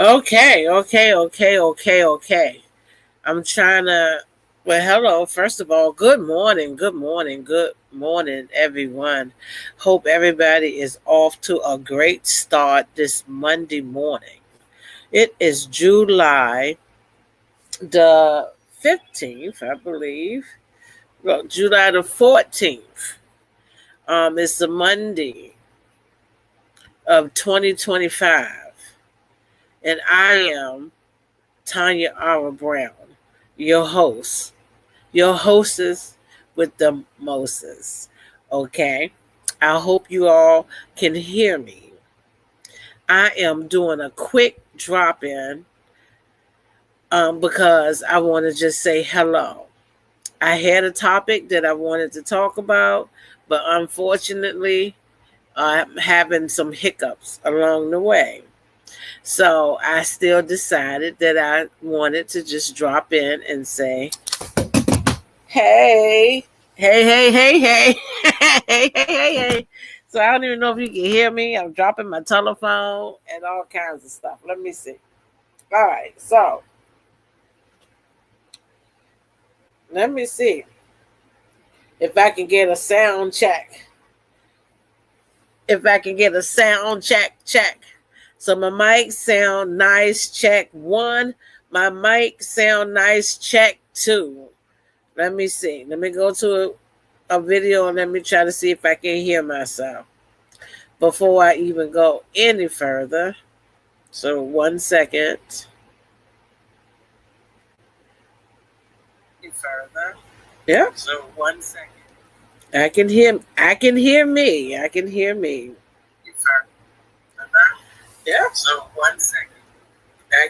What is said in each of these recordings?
Okay. I'm trying to. Well, hello. First of all, good morning, everyone. Hope everybody is off to a great start this Monday morning. It is July the 15th, I believe. Well, July the 14th. It's the Monday of 2025, and I am Tanya R. Brown, your host. Your hostess with the Moses. Okay. I hope you all can hear me. I am doing a quick drop in because I want to just say hello. I had a topic that I wanted to talk about, but unfortunately, I'm having some hiccups along the way. So I still decided that I wanted to just drop in and say, hey, hey. Hey. So I don't even know if you can hear me. I'm dropping my telephone and all kinds of stuff. Let me see. All right. So let me see if I can get a sound check. If I can get a sound check. So my mic sound nice, check one. My mic sound nice, check two. Let me see. Let me go to a video and let me try to see if I can hear myself before I even go any further. So 1 second. Further. Yeah. So 1 second. I can hear me. Yeah. So 1 second. I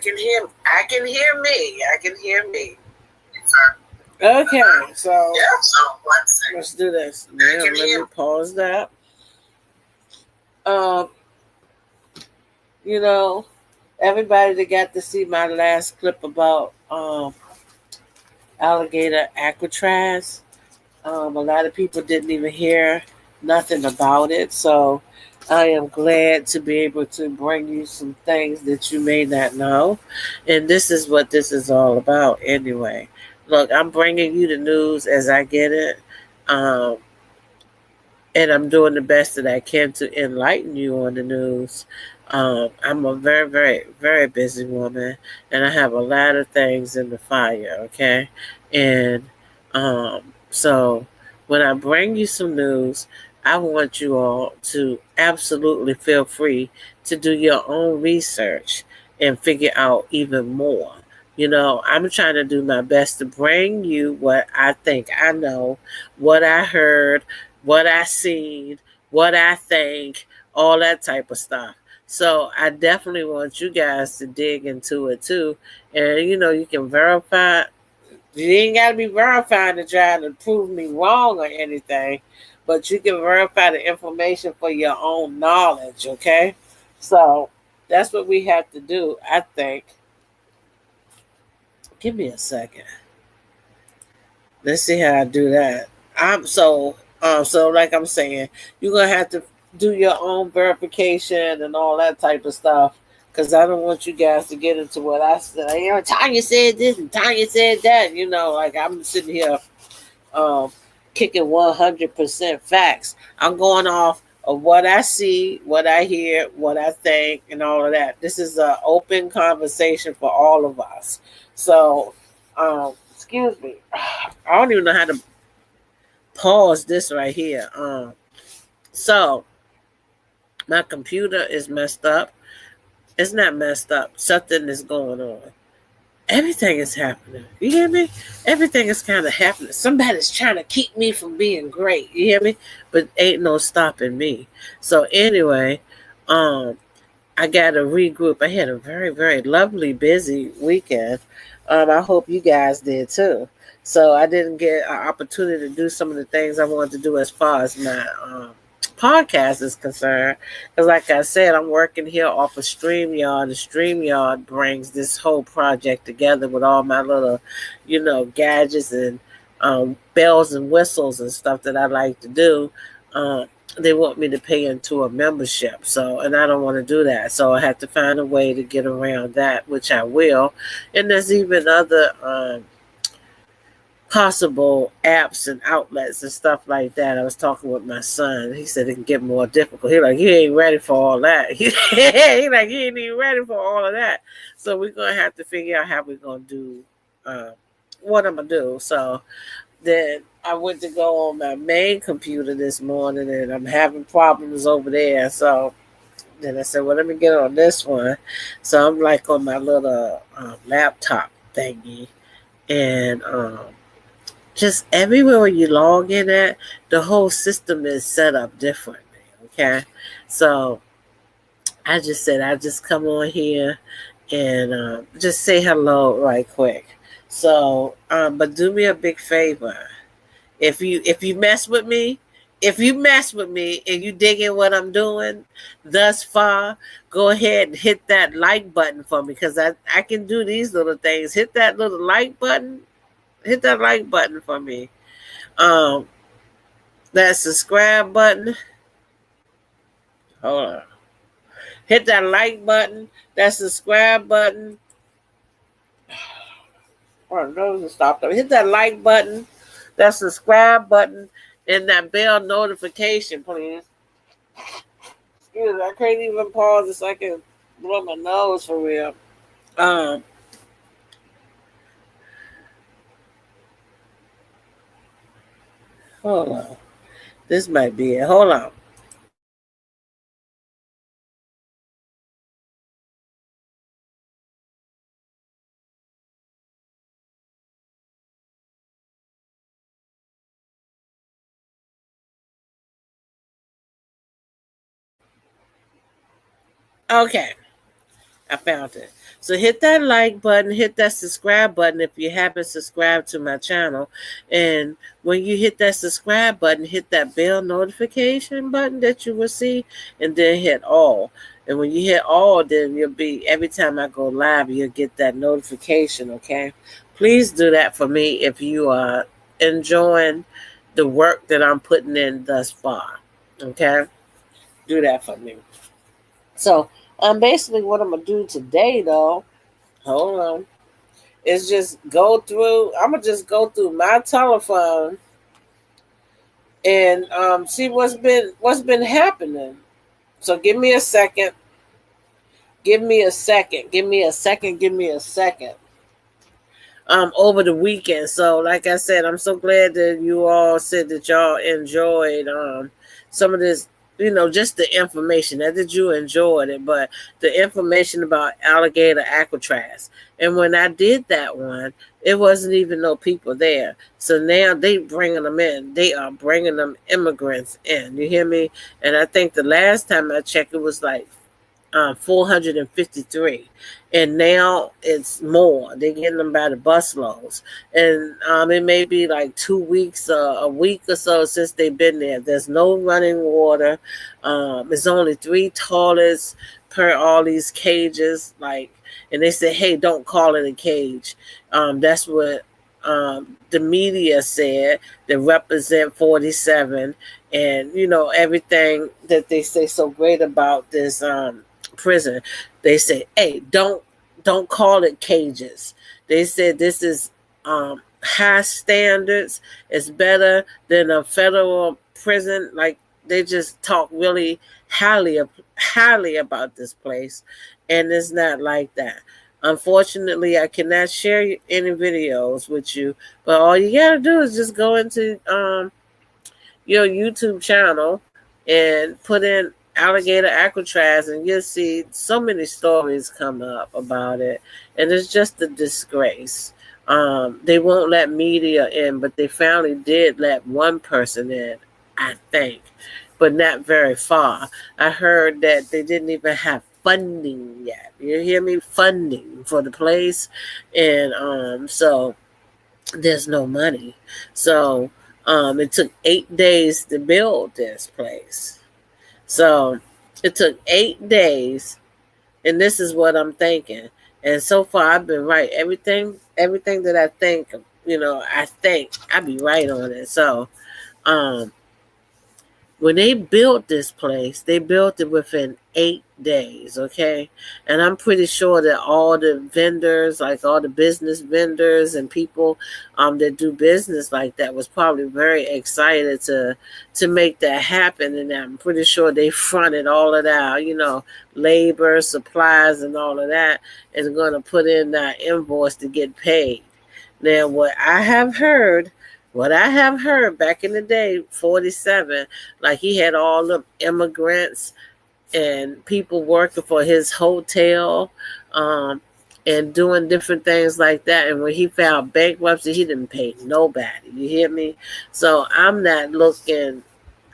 can hear me. Okay, so yeah. So 1 second. Let's do this. Now, let me pause that. Um, you know, everybody that got to see my last clip about alligator Alcatraz, a lot of people didn't even hear nothing about it. So I am glad to be able to bring you some things that you may not know. And this is what this is all about anyway. Look, I'm bringing you the news as I get it. Um, and I'm doing the best that I can to enlighten you on the news. I'm a very busy woman, and I have a lot of things in the fire. Okay, and so when I bring you some news, I want you all to absolutely feel free to do your own research and figure out even more. I'm trying to do my best to bring you what I think I know, what I heard, what I seen, what I think, all that type of stuff. So I definitely want you guys to dig into it too. And you can verify. You ain't gotta be verifying to try to prove me wrong or anything, but you can verify the information for your own knowledge, okay? So that's what we have to do, I think. Give me a second. Let's see how I do that. So like I'm saying, you're gonna have to do your own verification and all that type of stuff. Cause I don't want you guys to get into what I said. Tanya said this and Tanya said that. Like I'm sitting here um, kicking 100% facts. I'm going off of what I see, what I hear, what I think, and all of that. This is an open conversation for all of us. So, excuse me. I don't even know how to pause this right here. So my computer is messed up. It's not messed up. Something is going on. Everything is happening. You hear me? Everything is kind of happening. Somebody's trying to keep me from being great. You hear me? But ain't no stopping me. So anyway, I got to regroup. I had a very lovely, busy weekend. I hope you guys did too. So I didn't get an opportunity to do some of the things I wanted to do as far as my podcast is concerned. Because like I said, I'm working here off of StreamYard. And StreamYard brings this whole project together with all my little, gadgets and bells and whistles and stuff that I like to do. they want me to pay into a membership. So, and I don't want to do that. So I have to find a way to get around that, which I will. And there's even other possible apps and outlets and stuff like that. I was talking with my son. He said it can get more difficult. He like, you ain't ready for all that. He like, you ain't even ready for all of that. So we're gonna have to figure out how we're gonna do what I'm gonna do. So then I went to go on my main computer this morning and I'm having problems over there. So then I said, well, let me get on this one. So I'm like on my little laptop thingy. And just everywhere you log in at, the whole system is set up differently. Okay. So I just said, I just come on here and just say hello right quick. So, but do me a big favor. If you mess with me, and you dig in what I'm doing thus far, go ahead and hit that like button for me because I can do these little things. Hit that little like button. Hit that like button for me. Um, that subscribe button. Hold on. Hit that like button. That subscribe button. Oh, no, stop. Hit that like button. That subscribe button. And that bell notification, please. Excuse me, I can't even pause this. I can blow my nose for real. Um, Hold on. This might be it. Hold on. Okay. I found it. So hit that like button, hit that subscribe button if you haven't subscribed to my channel. And when you hit that subscribe button, hit that bell notification button that you will see, and then hit all. And when you hit all, then you'll be, every time I go live, you'll get that notification, okay? Please do that for me if you are enjoying the work that I'm putting in thus far, okay? Do that for me. So, basically what I'm gonna do today, though, hold on, is just go through. I'm gonna just go through my telephone and see what's been happening. So give me a second. Give me a second. Give me a second. Give me a second. Over the weekend. So, like I said, I'm so glad that you all said that y'all enjoyed some of this, just the information. Not that you enjoyed it, but the information about alligator Alcatraz. And when I did that one, it wasn't even no people there. So now they bringing them in. They are bringing them immigrants in. You hear me? And I think the last time I checked, it was like 453, and now it's more. They're getting them by the busloads, and it may be like 2 weeks, a week or so since they've been there. There's no running water. There's only 3 toilets per all these cages. And they say, hey, don't call it a cage. That's what the media said. They represent 47, and everything that they say so great about this prison. They say, hey, don't call it cages. They said this is high standards. It's better than a federal prison. Like, they just talk really highly about this place, and it's not like that. Unfortunately, I cannot share any videos with you, but all you gotta do is just go into your YouTube channel and put in alligator Alcatraz, and you'll see so many stories come up about it, and it's just a disgrace. They won't let media in, but they finally did let one person in, I think, but not very far. I heard that they didn't even have funding yet. You hear me? Funding for the place, and so there's no money. So it took 8 days to build this place. So it took 8 days, and this is what I'm thinking. And so far, I've been right. Everything that I think I be right on it. So, When they built this place, they built it within 8 days, okay? And I'm pretty sure that all the vendors, like all the business vendors and people that do business like that, was probably very excited to make that happen. And I'm pretty sure they fronted all of that, labor, supplies, and all of that, and going to put in that invoice to get paid. Now, what I have heard back in the day, 47, like he had all the immigrants and people working for his hotel, and doing different things like that. And when he filed bankruptcy, he didn't pay nobody. You hear me? So I'm not looking.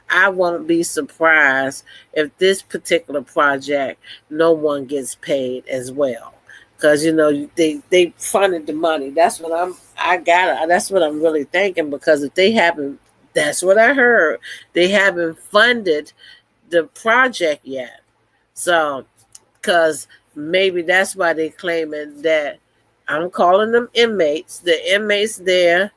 I won't be surprised if this particular project, no one gets paid as well, because they funded the money. That's what That's what I'm really thinking, because if they haven't, that's what I heard. They haven't funded the project yet. So, because maybe that's why they're claiming that. I'm calling them inmates. The inmates there,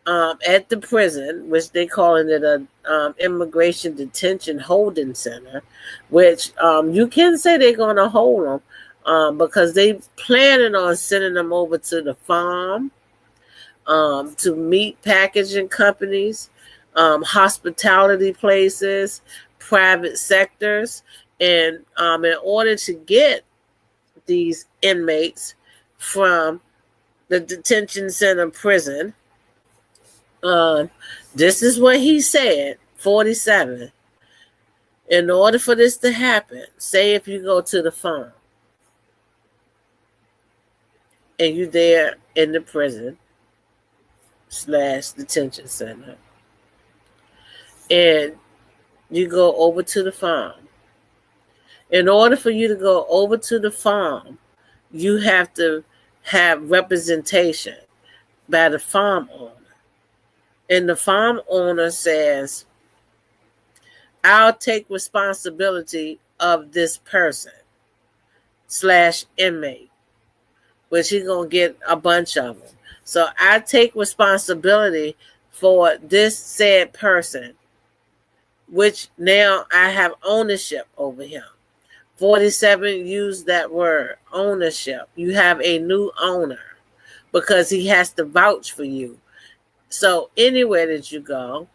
at the prison, which they calling it a immigration detention holding center, which you can say they're going to hold them, because they planning on sending them over to the farm, to meat packaging companies, hospitality places, private sectors, and in order to get these inmates from the detention center prison. This is what he said, 47. In order for this to happen, say if you go to the farm and you're there in the prison / detention center, and you go over to the farm. In order for you to go over to the farm, you have to have representation by the farm owner. And the farm owner says, I'll take responsibility of this person / inmate, which he's going to get a bunch of them. So I take responsibility for this said person, which now I have ownership over him. 47 used that word, ownership. You have a new owner because he has to vouch for you. So anywhere that you go,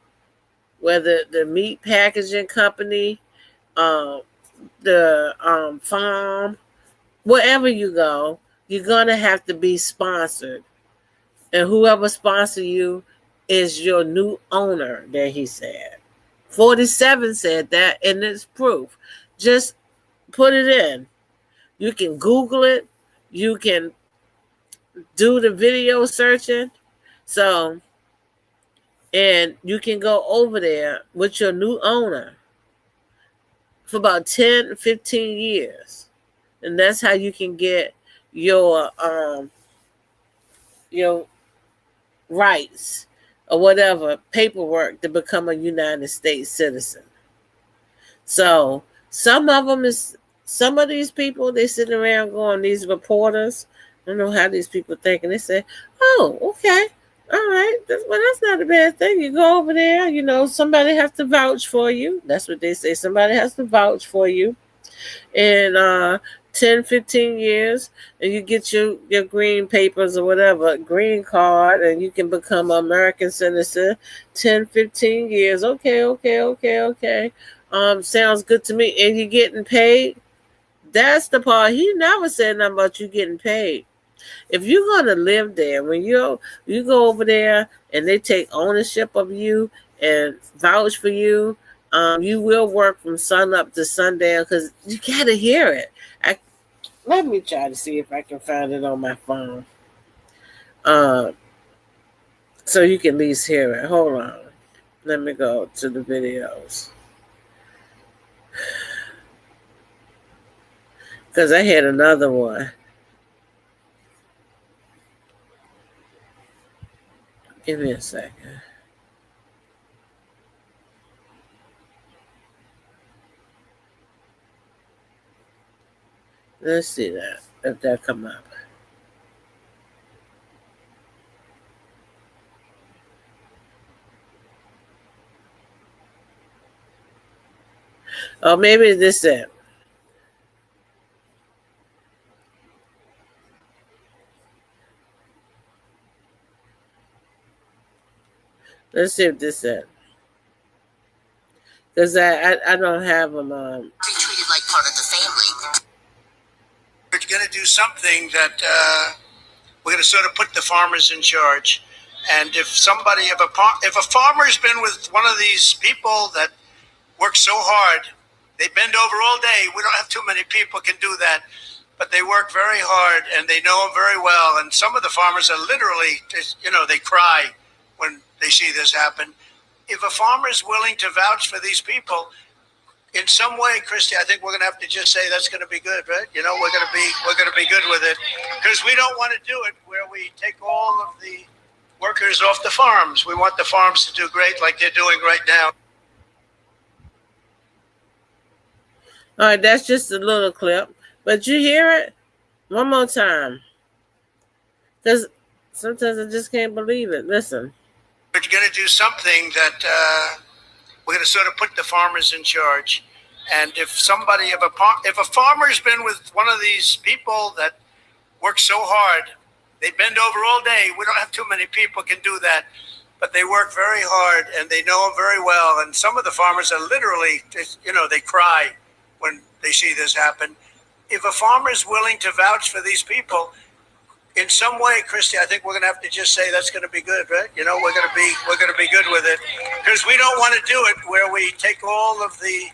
whether the meat packaging company, the farm, wherever you go, you're going to have to be sponsored. And whoever sponsors you is your new owner, that he said. 47 said that, and it's proof. Just put it in. You can Google it. You can do the video searching. So, and you can go over there with your new owner for about 10, 15 years. And that's how you can get your rights or whatever paperwork to become a United States citizen. So some of these people, they sitting around going, these reporters, I don't know how these people think, and they say, oh, okay, all right, that's not a bad thing. You go over there, somebody has to vouch for you. That's what they say. Somebody has to vouch for you. And 10, 15 years, and you get your green papers or whatever, green card, and you can become an American citizen. 10, 15 years. Okay. Sounds good to me. And you're getting paid. That's the part. He never said nothing about you getting paid. If you're gonna live there, when you go over there and they take ownership of you and vouch for you, you will work from sun up to sundown, because you gotta hear it. Let me try to see if I can find it on my phone, so you can at least hear it. Hold on, let me go to the videos, because I had another one. Give me a second. Let's see if that come up. Oh, maybe this it. Let's see if this it. Because I don't have them on. Be treated like part of the family. We're going to do something that we're going to sort of put the farmers in charge. And if a farmer's been with one of these people that work so hard, they bend over all day. We don't have too many people can do that, but they work very hard and they know them very well. And some of the farmers are literally, they cry when they see this happen. If a farmer is willing to vouch for these people, in some way, Christy, I think we're going to have to just say that's going to be good, right? We're going to be good with it, because we don't want to do it where we take all of the workers off the farms. We want the farms to do great, like they're doing right now. All right, that's just a little clip, but you hear it one more time, because sometimes I just can't believe it. Listen. We're going to do something that we're going to sort of put the farmers in charge. And if a farmer's been with one of these people that work so hard, they bend over all day. We don't have too many people can do that, but they work very hard and they know them very well. And some of the farmers are literally, they cry when they see this happen. If a farmer is willing to vouch for these people, in some way, Christy, I think we're going to have to just say that's going to be good, right? We're going to be good with it, because we don't want to do it where we take all of the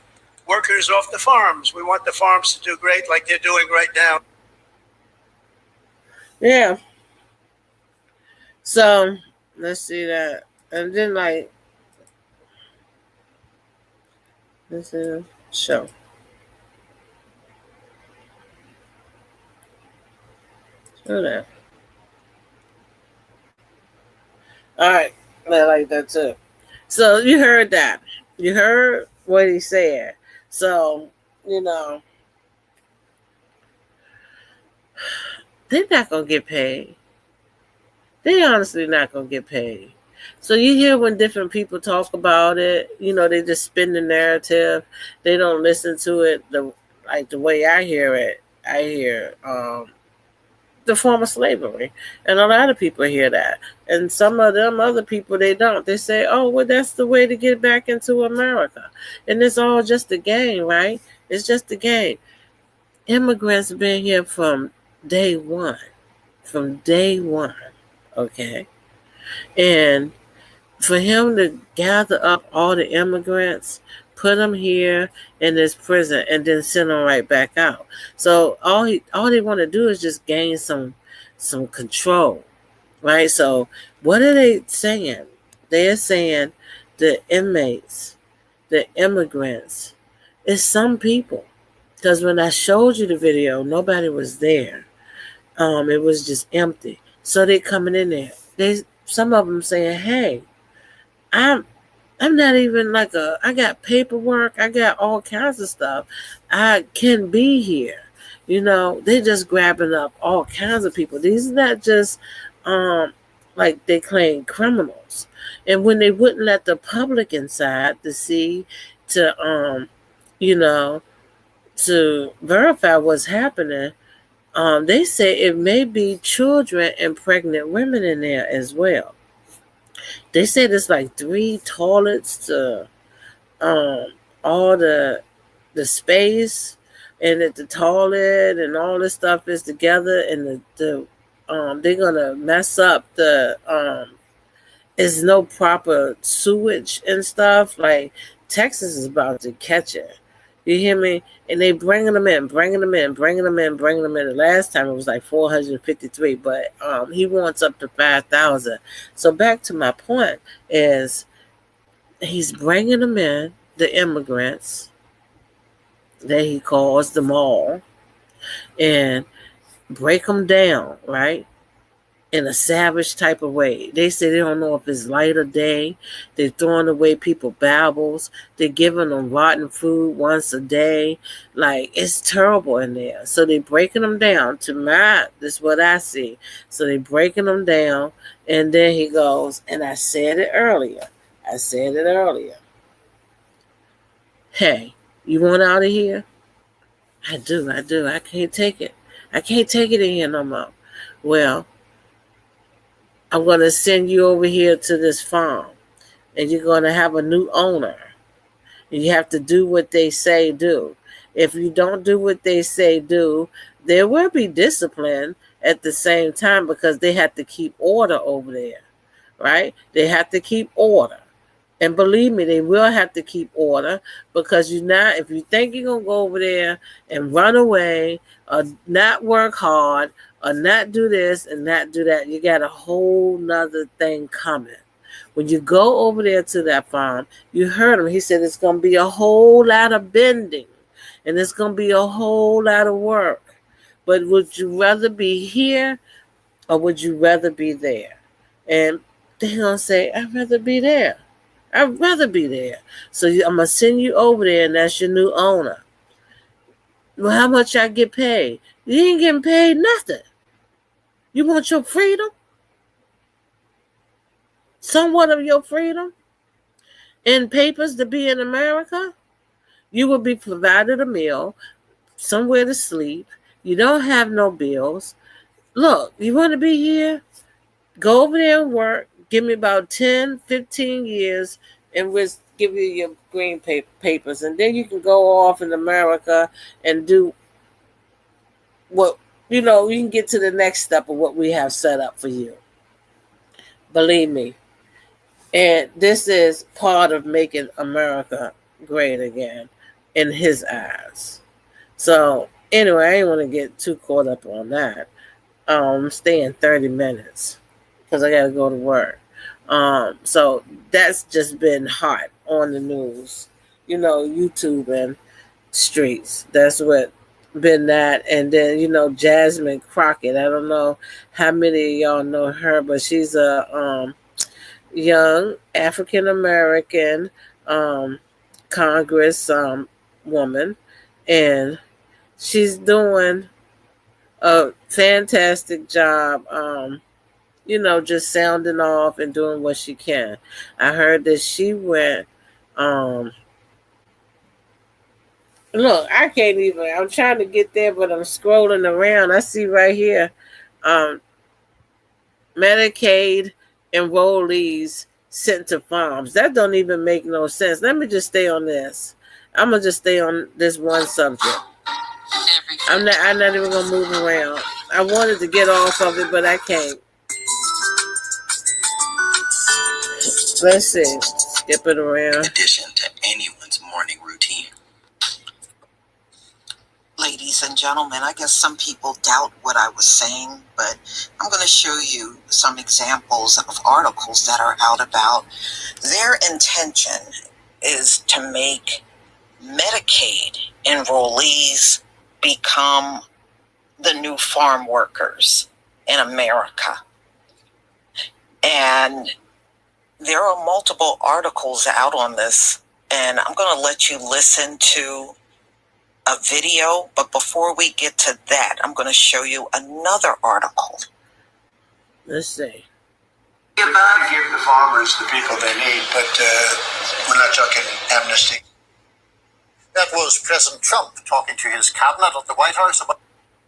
workers off the farms. We want the farms to do great, like they're doing right now. Yeah. So let's see that, and then this is show. Show that. All right, I like that too. So you heard that. You heard what he said. So, they're not going to get paid. They honestly not going to get paid. So you hear when different people talk about it, they just spin the narrative. They don't listen to it the way I hear it. I hear the form of slavery, and a lot of people hear that, and some of them other people, they don't. They say, oh, well, that's the way to get back into America, and it's all just a game, right? It's just a game. Immigrants have been here from day one, okay? And for him to gather up all the immigrants, put them here in this prison, and then send them right back out. So all they want to do is just gain some control, right? So what are they saying? They're saying the inmates, the immigrants, it's some people. Because when I showed you the video, nobody was there. It was just empty. So they coming in there. Some of them saying, "Hey, I'm not even I got paperwork. I got all kinds of stuff. I can be here." They're just grabbing up all kinds of people. These are not just like they claim criminals. And when they wouldn't let the public inside to see, to to verify what's happening, they say it may be children and pregnant women in there as well. They said it's like 3 toilets to all the space, and that the toilet and all this stuff is together, and they're gonna mess up there's no proper sewage and stuff. Like Texas is about to catch it. You hear me? And they bringing them in. The last time it was like 453, but he wants up to 5,000. So back to my point is, he's bringing them in, the immigrants that he calls them all, and break them down, right? In a savage type of way. They say they don't know if it's light or day. They're throwing away people's Bibles. They're giving them rotten food once a day. Like, it's terrible in there. So they're breaking them down. This is what I see. So they're breaking them down. And then he goes, and I said it earlier. Hey, You want out of here? I do. I can't take it. I can't take it in here no more. Well, I'm going to send you over here to this farm, and you're going to have a new owner. And you have to do what they say do. If you don't do what they say do, there will be discipline at the same time because they have to keep order over there, right? They have to keep order. And believe me, they will have to keep order because if you think you're going to go over there and run away or not work hard or not do this and not do that, you got a whole nother thing coming. When you go over there to that farm, you heard him. He said it's going to be a whole lot of bending and it's going to be a whole lot of work. But would you rather be here or would you rather be there? And they're going to say, I'd rather be there. I'd rather be there. So I'm going to send you over there, and that's your new owner. Well, how much I get paid? You ain't getting paid nothing. You want your freedom? Somewhat of your freedom? And papers to be in America? You will be provided a meal, somewhere to sleep. You don't have no bills. Look, you want to be here? Go over there and work. Give me about 10, 15 years, and we'll give you your green papers. And then you can go off in America and do what, you can get to the next step of what we have set up for you. Believe me. And this is part of making America great again in his eyes. So, anyway, I didn't want to get too caught up on that. I'm staying 30 minutes. Because I got to go to work. So that's just been hot on the news. YouTube and streets. That's what been that. And then, Jasmine Crockett. I don't know how many of y'all know her, but she's a young African-American Congress woman. And she's doing a fantastic job just sounding off and doing what she can. I heard that she went, look, I can't even, I'm trying to get there, but I'm scrolling around. I see right here, Medicaid enrollees sent to farms. That don't even make no sense. Let me just stay on this. I'm going to just stay on this one subject. I'm not even going to move around. I wanted to get off of it, but I can't. Let's see. Skip it around. In addition to anyone's morning routine. Ladies and gentlemen, I guess some people doubt what I was saying, but I'm going to show you some examples of articles that are out about their intention is to make Medicaid enrollees become the new farm workers in America. And there are multiple articles out on this, and I'm going to let you listen to a video. But before we get to that, I'm going to show you another article. Let's see. We're going to give the farmers the people they need, but we're not talking amnesty. That was President Trump talking to his cabinet at the White House about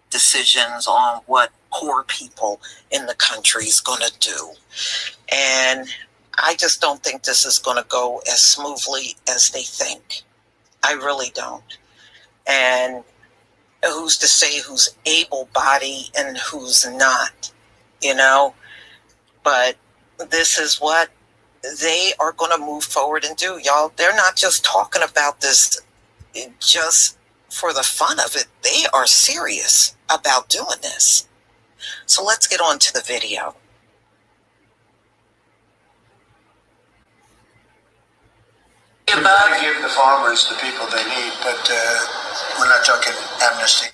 decisions on what poor people in the country is going to do. And I just don't think this is going to go as smoothly as they think. I really don't. And who's to say who's able-bodied and who's not, But this is what they are going to move forward and do, y'all. They're not just talking about this just for the fun of it. They are serious about doing this. So let's get on to the video. We're going to give the farmers the people they need, but we're not talking amnesty.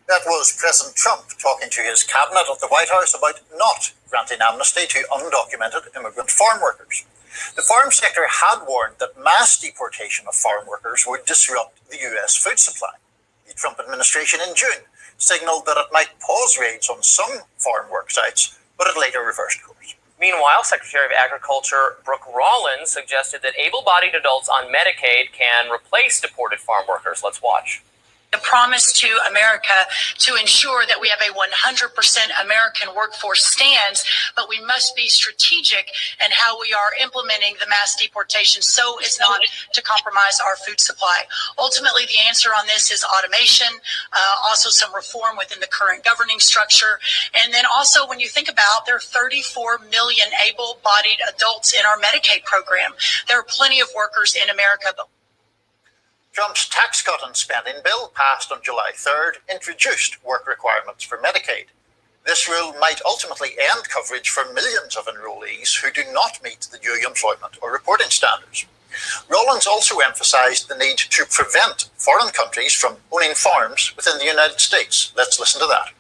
That was President Trump talking to his cabinet at the White House about not granting amnesty to undocumented immigrant farm workers. The farm sector had warned that mass deportation of farm workers would disrupt the U.S. food supply. The Trump administration in June signaled that it might pause raids on some farm work sites, but it later reversed course. Meanwhile, Secretary of Agriculture Brooke Rollins suggested that able-bodied adults on Medicaid can replace deported farm workers. Let's watch. The promise to America to ensure that we have a 100% American workforce stands, but we must be strategic in how we are implementing the mass deportation so as not to compromise our food supply. Ultimately, the answer on this is automation, also some reform within the current governing structure. And then also when you think about there are 34 million able-bodied adults in our Medicaid program. There are plenty of workers in America, but Trump's tax cut and spending bill, passed on July 3rd, introduced work requirements for Medicaid. This rule might ultimately end coverage for millions of enrollees who do not meet the new employment or reporting standards. Rollins also emphasized the need to prevent foreign countries from owning farms within the United States. Let's listen to that.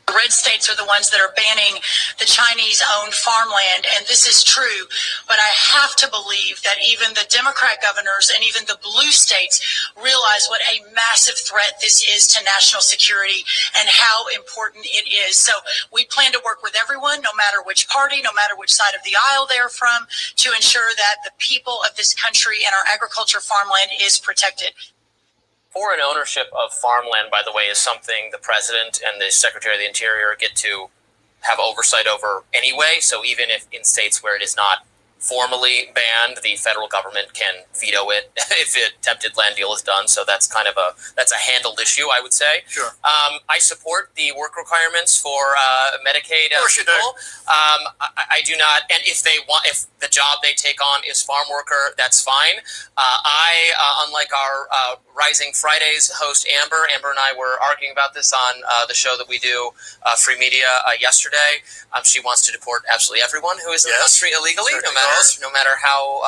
the red states are the ones that are banning the Chinese-owned farmland, and this is true. But I have to believe that even the Democrat governors and even the blue states realize what a massive threat this is to national security and how important it is. So we plan to work with everyone, no matter which party, no matter which side of the aisle they're from, to ensure that the people of this country and our agriculture farmland is protected. Foreign ownership of farmland, by the way, is something the president and the secretary of the interior get to have oversight over anyway. So even if in states where it is not formally banned, the federal government can veto it if a attempted land deal is done. So that's kind of a handled issue, I would say. Sure. I support the work requirements for Medicaid. Of course you do. I do not, and if the job they take on is farm worker, that's fine. Unlike our Rising Fridays host Amber and I were arguing about this on the show that we do, Free Media, yesterday. She wants to deport absolutely everyone who is in the country illegally, no matter how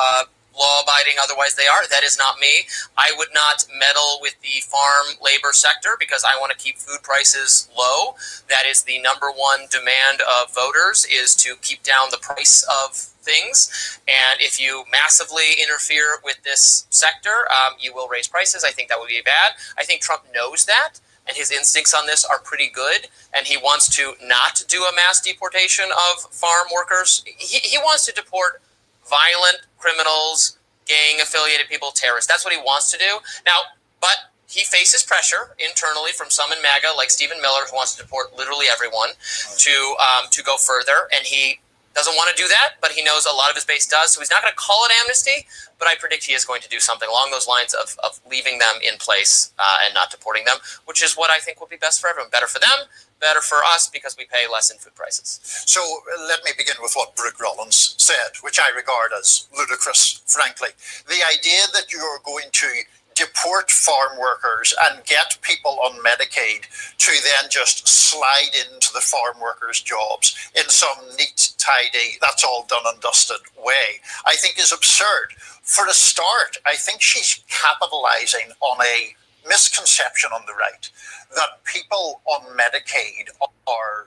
law-abiding otherwise they are. That is not me. I would not meddle with the farm labor sector because I want to keep food prices low. That is the number one demand of voters, is to keep down the price of things. And if you massively interfere with this sector, you will raise prices. I think that would be bad. I think Trump knows that, and his instincts on this are pretty good, and he wants to not do a mass deportation of farm workers. He wants to deport violent criminals, gang-affiliated people, terrorists. That's what he wants to do. Now, but he faces pressure internally from some in MAGA, like Stephen Miller, who wants to deport literally everyone, to go further, and he doesn't want to do that, but he knows a lot of his base does, so he's not going to call it amnesty, but I predict he is going to do something along those lines of leaving them in place and not deporting them, which is what I think will be best for everyone. Better for them, better for us, because we pay less in food prices. So let me begin with what Brooke Rollins said, which I regard as ludicrous, frankly. The idea that you're going to deport farm workers and get people on Medicaid to then just slide into the farm workers' jobs in some neat, tidy, that's all done and dusted way, I think is absurd. For a start, I think she's capitalizing on a misconception on the right that people on Medicaid are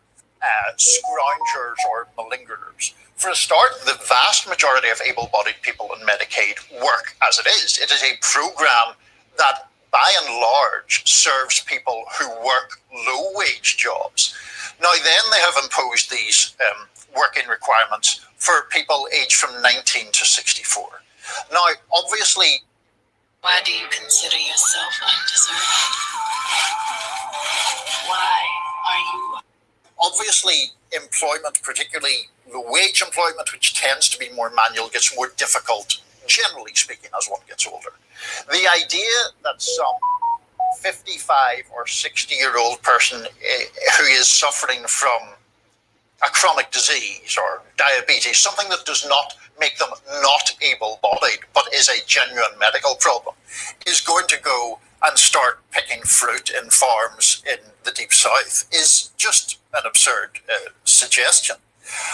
scroungers or malingerers. For a start, the vast majority of able-bodied people on Medicaid work as it is. It is a program that, by and large, serves people who work low-wage jobs. Now, then they have imposed these working requirements for people aged from 19 to 64. Now, obviously... Why do you consider yourself undeserving? Why are you... Obviously, employment, particularly the wage employment, which tends to be more manual, gets more difficult, generally speaking, as one gets older. The idea that some 55 or 60-year-old person who is suffering from a chronic disease or diabetes, something that does not make them not able-bodied, but is a genuine medical problem, is going to go and start picking fruit in farms in the Deep South is just an absurd suggestion.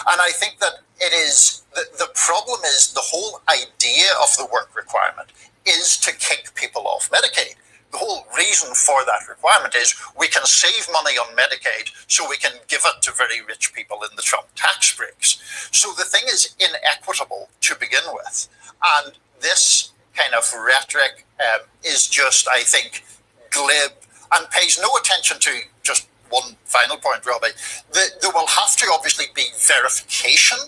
And I think that it is, the problem is the whole idea of the work requirement is to kick people off Medicaid. The whole reason for that requirement is we can save money on Medicaid so we can give it to very rich people in the Trump tax breaks. So the thing is inequitable to begin with. And this kind of rhetoric is just, I think, glib and pays no attention to just one final point, Robbie. There will have to obviously be verification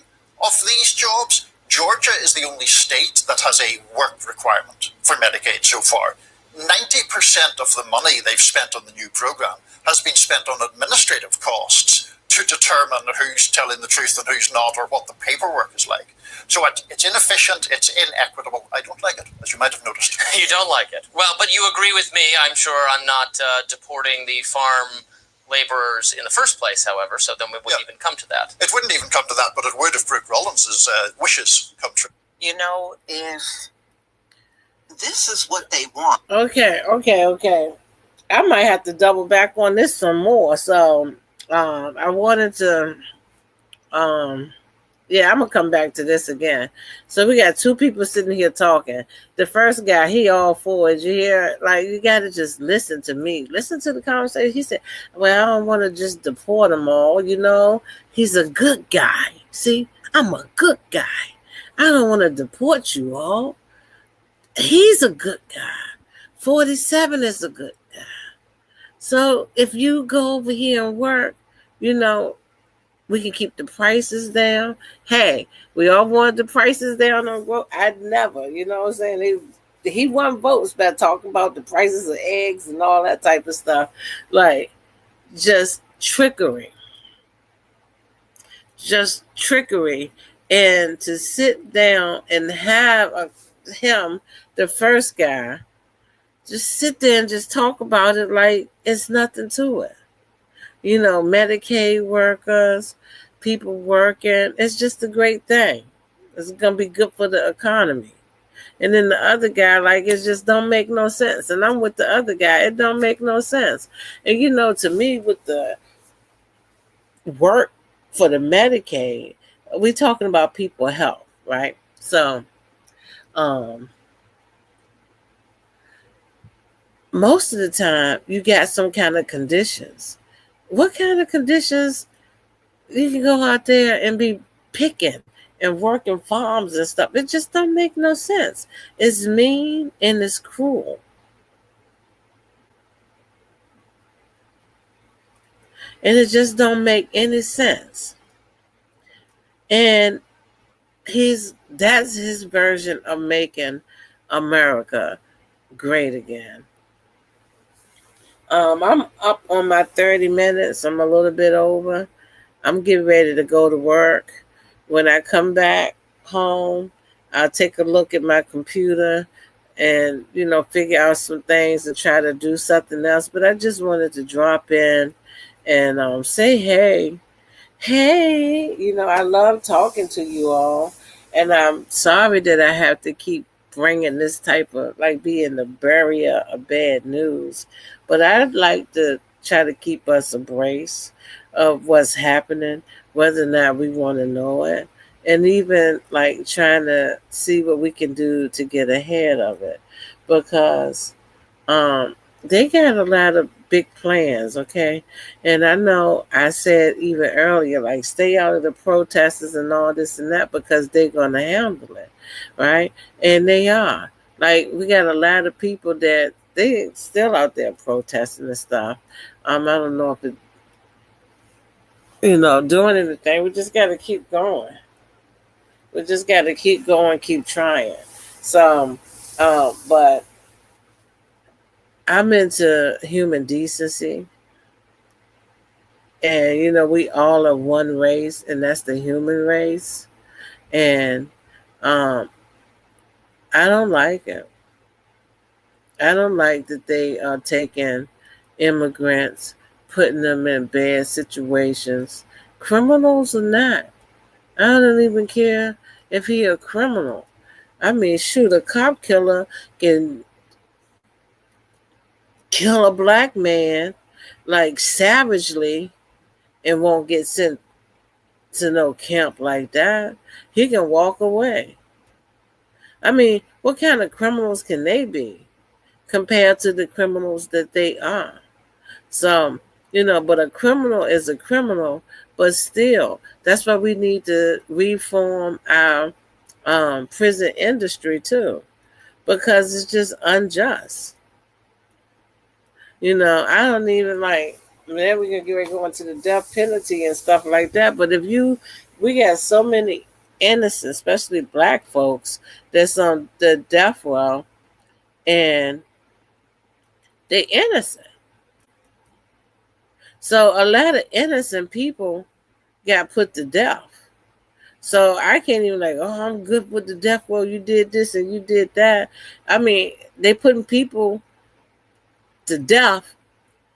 Of these jobs, Georgia is the only state that has a work requirement for Medicaid so far. 90% of the money they've spent on the new program has been spent on administrative costs to determine who's telling the truth and who's not, or what the paperwork is like. So it's inefficient, it's inequitable. I don't like it, as you might have noticed. You don't like it. Well, but you agree with me. I'm sure I'm not deporting the farm laborers in the first place, however, so then we wouldn't even come to that. It wouldn't even come to that, but it would if Brooke Rollins' wishes come true. You know, if this is what they want. Okay. I might have to double back on this some more. So I wanted to yeah, I'm gonna come back to this again. So we got two people sitting here talking. The first guy, he all for it. You hear? Like, you gotta just listen to me. Listen to the conversation. He said, well, I don't want to just deport them all, you know. He's a good guy. See, I'm a good guy. I don't want to deport you all. He's a good guy. 47 is a good guy. So if you go over here and work, you know, we can keep the prices down. Hey, we all wanted the prices down on growth. I'd never, you know what I'm saying? He won votes by talking about the prices of eggs and all that type of stuff. Like, just trickery. Just trickery. And to sit down and have him, the first guy, just sit there and just talk about it like it's nothing to it. You know, Medicaid workers, people working, it's just a great thing. It's going to be good for the economy. And then the other guy, like, it just don't make no sense. And I'm with the other guy. It don't make no sense. And, you know, to me, with the work for the Medicaid, we're talking about people health, right? So, most of the time, you got some kind of conditions. What kind of conditions you can go out there and be picking and working farms and stuff? It just don't make no sense. It's mean and it's cruel. And it just don't make any sense. And that's his version of making America great again. I'm up on my 30 minutes. I'm a little bit over. I'm getting ready to go to work. When I come back home, I'll take a look at my computer and, you know, figure out some things and try to do something else. But I just wanted to drop in and say, hey, you know, I love talking to you all. And I'm sorry that I have to keep bringing this type of, like, being the barrier of bad news. But I'd like to try to keep us abreast of what's happening, whether or not we want to know it, and even like trying to see what we can do to get ahead of it, because they got a lot of big plans, okay? And I know I said even earlier, like, stay out of the protesters and all this and that, because they're going to handle it, right? And they are. Like, we got a lot of people that they still out there protesting and stuff. I don't know if it, you know, doing anything. We just got to keep going. We just got to keep going, keep trying. So, but I'm into human decency. And, you know, we all are one race, and that's the human race. And I don't like it. I don't like that they are taking immigrants, putting them in bad situations. Criminals or not. I don't even care if he a criminal. I mean, shoot, a cop killer can kill a black man, like, savagely, and won't get sent to no camp like that. He can walk away. I mean, what kind of criminals can they be compared to the criminals that they are? So, you know, but a criminal is a criminal, but still, that's why we need to reform our prison industry too, because it's just unjust. You know, I don't even like, man, we're going to get ready to go into the death penalty and stuff like that. But we got so many innocent, especially black folks, that's on the death row, and they're innocent. So a lot of innocent people got put to death. So I can't even like, oh, I'm good with the death row. You did this and you did that. I mean, they putting people to death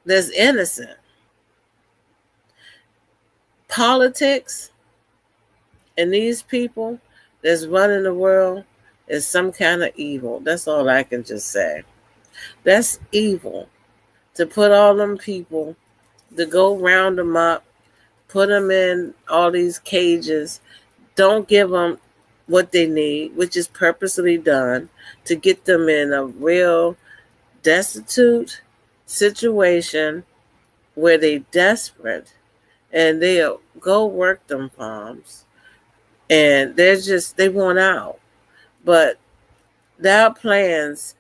that's innocent. Politics and these people that's running the world is some kind of evil. That's all I can just say. That's evil to put all them people, to go round them up, put them in all these cages, don't give them what they need, which is purposely done to get them in a real destitute situation where they desperate and they'll go work them farms and they want out. But their plans,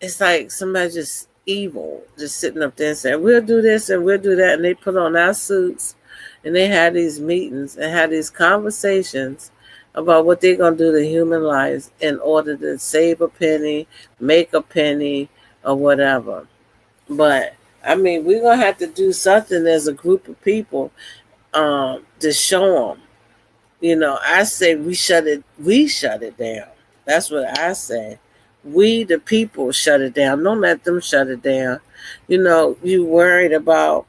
it's like somebody just evil, just sitting up there and saying, we'll do this and we'll do that. And they put on our suits and they had these meetings and had these conversations about what they're going to do to human lives in order to save a penny, make a penny, or whatever. But, I mean, we're going to have to do something as a group of people to show them. You know, I say we shut it down. That's what I say. We, the people, shut it down. Don't let them shut it down. You know, you worried about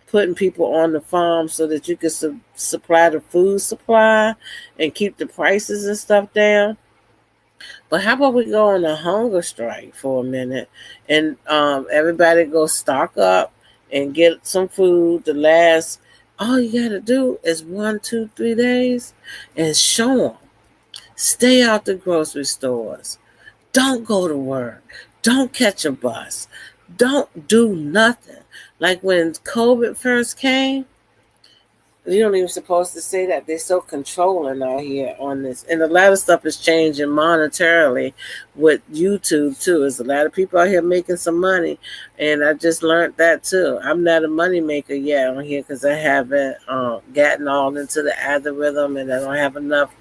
putting people on the farm so that you can supply the food supply and keep the prices and stuff down. But how about we go on a hunger strike for a minute and everybody go stock up and get some food to last. All you got to do is 1, 2, 3 days and show them. Stay out the grocery stores. Don't go to work. Don't catch a bus. Don't do nothing. Like when COVID first came, you don't even supposed to say that. They're so controlling out here on this. And a lot of stuff is changing monetarily with YouTube too. There's a lot of people out here making some money. And I just learned that too. I'm not a money maker yet on here because I haven't gotten all into the algorithm and I don't have enough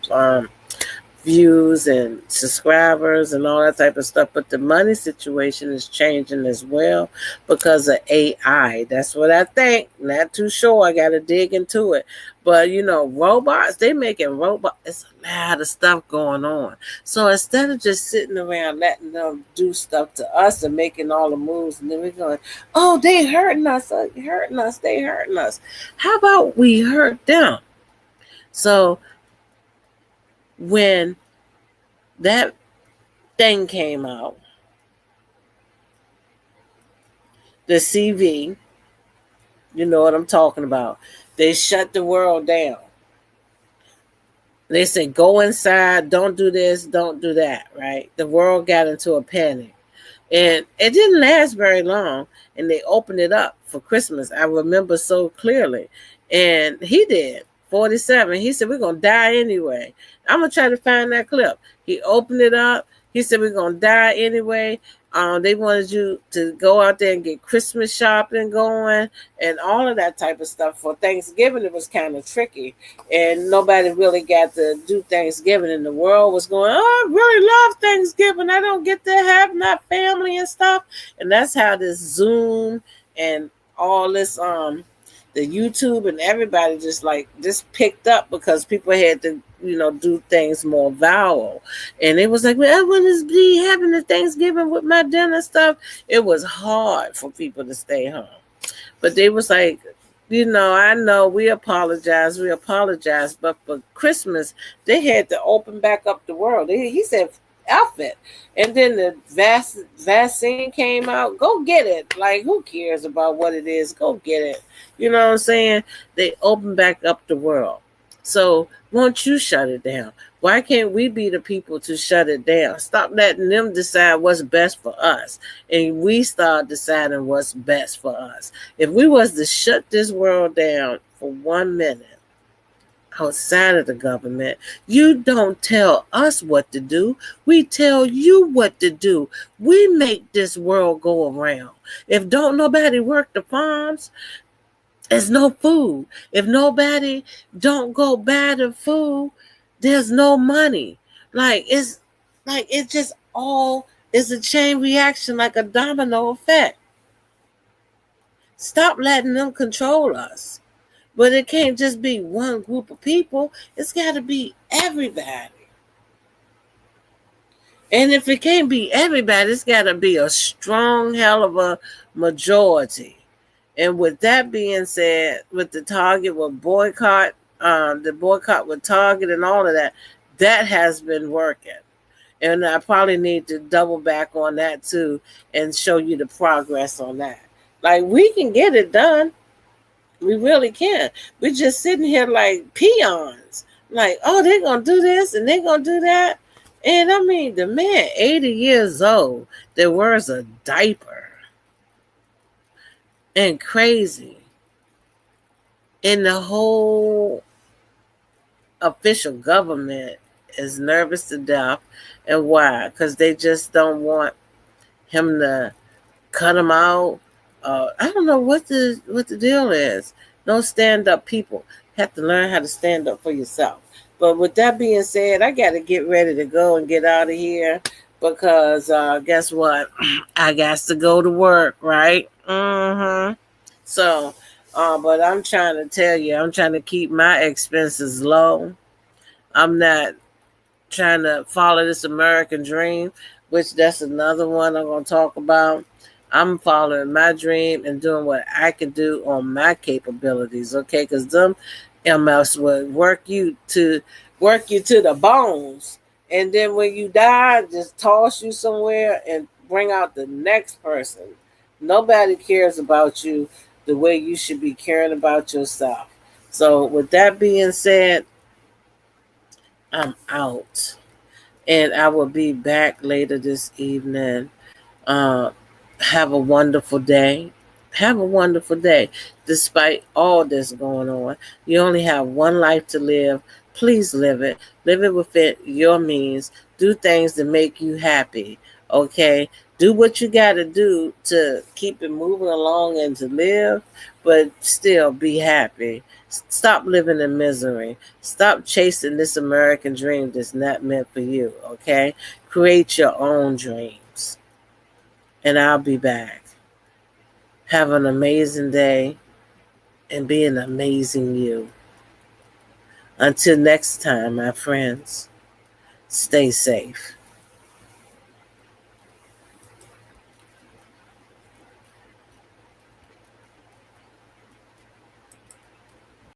views and subscribers and all that type of stuff. But the money situation is changing as well because of AI. That's what I think. Not too sure. I got to dig into it. But, you know, robots, they making robots. It's a lot of stuff going on. So instead of just sitting around letting them do stuff to us and making all the moves, and then we're going, oh, they hurting us. They hurting us. How about we hurt them? So when that thing came out, the CV, you know what I'm talking about, they shut the world down. They said, go inside, don't do this, don't do that, right? The world got into a panic. And it didn't last very long. And they opened it up for Christmas. I remember so clearly. And he did. 47. He said, we're going to die anyway. I'm going to try to find that clip. He opened it up. He said, we're going to die anyway. They wanted you to go out there and get Christmas shopping going and all of that type of stuff. For Thanksgiving, it was kind of tricky. And nobody really got to do Thanksgiving. And the world was going, oh, I really love Thanksgiving. I don't get to have my family and stuff. And that's how this Zoom and all this the YouTube and everybody just picked up because people had to, you know, do things more viral. And it was like, well, I want to be having the Thanksgiving with my dinner stuff. It was hard for people to stay home. But they was like, you know, I know we apologize. But for Christmas, they had to open back up the world. He said, outfit. And then the vaccine came out. Go get it. Like, who cares about what it is? Go get it. You know what I'm saying? They open back up the world. So won't you shut it down? Why can't we be the people to shut it down? Stop letting them decide what's best for us. And we start deciding what's best for us. If we was to shut this world down for 1 minute, outside of the government, you don't tell us what to do. We tell you what to do. We make this world go around. If don't nobody work the farms, there's no food. If nobody don't go buy the food, there's no money. It's like it just all is a chain reaction, like a domino effect. Stop letting them control us. But it can't just be one group of people. It's got to be everybody. And if it can't be everybody, it's got to be a strong hell of a majority. And with that being said, with the Target with boycott, the boycott with Target and all of that, that has been working. And I probably need to double back on that too and show you the progress on that. Like, we can get it done. We really can. We're just sitting here like peons. Like, oh, they're going to do this and they're going to do that. And I mean, the man, 80 years old, that wears a diaper and crazy. And the whole official government is nervous to death. And why? Because they just don't want him to cut him out. I don't know what the deal is. No stand-up people. Have to learn how to stand up for yourself. But with that being said, I got to get ready to go and get out of here because guess what? I got to go to work, right? So, but I'm trying to tell you, I'm trying to keep my expenses low. I'm not trying to follow this American dream, which that's another one I'm going to talk about. I'm following my dream and doing what I can do on my capabilities, okay? Because them MS would work you to the bones, and then when you die, just toss you somewhere and bring out the next person. Nobody cares about you the way you should be caring about yourself. So with that being said, I'm out, and I will be back later this evening. Have a wonderful day. Have a wonderful day. Despite all this going on, you only have one life to live. Please live it. Live it within your means. Do things that make you happy. Okay? Do what you got to do to keep it moving along and to live, but still be happy. Stop living in misery. Stop chasing this American dream that's not meant for you. Okay? Create your own dreams. And I'll be back. Have an amazing day and be an amazing you. Until next time, my friends, stay safe.